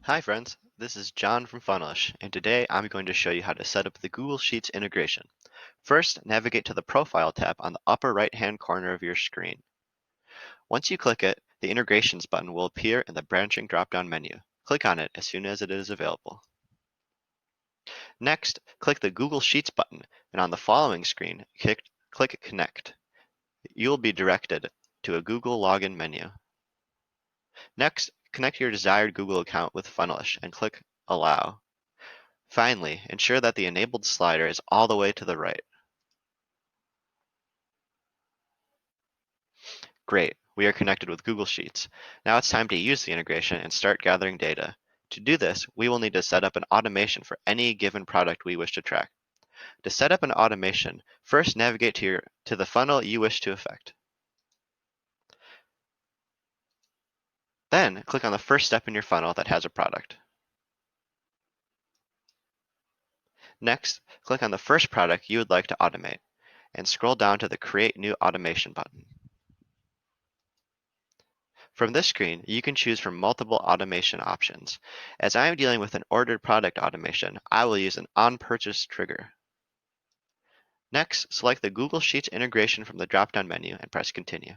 Hi friends, this is John from Funnelish, and today I'm going to show you how to set up the Google Sheets integration. First, navigate to the Profile tab on the upper right-hand corner of your screen. Once you click it, the Integrations button will appear in the branching drop-down menu. Click on it as soon as it is available. Next, click the Google Sheets button, and on the following screen, click Connect. You will be directed to a Google Login menu. Next, connect your desired Google account with Funnelish and click Allow. Finally, ensure that the enabled slider is all the way to the right. Great, we are connected with Google Sheets. Now it's time to use the integration and start gathering data. To do this, we will need to set up an automation for any given product we wish to track. To set up an automation, first navigate to the funnel you wish to affect. Then, click on the first step in your funnel that has a product. Next, click on the first product you would like to automate, and scroll down to the Create New Automation button. From this screen, you can choose from multiple automation options. As I am dealing with an ordered product automation, I will use an on-purchase trigger. Next, select the Google Sheets integration from the drop-down menu and press Continue.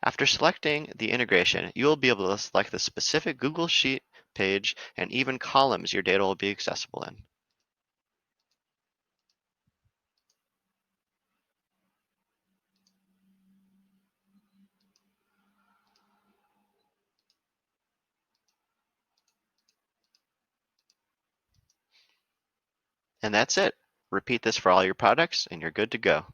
After selecting the integration, you will be able to select the specific Google Sheet page and even columns your data will be accessible in. And that's it. Repeat this for all your products and you're good to go.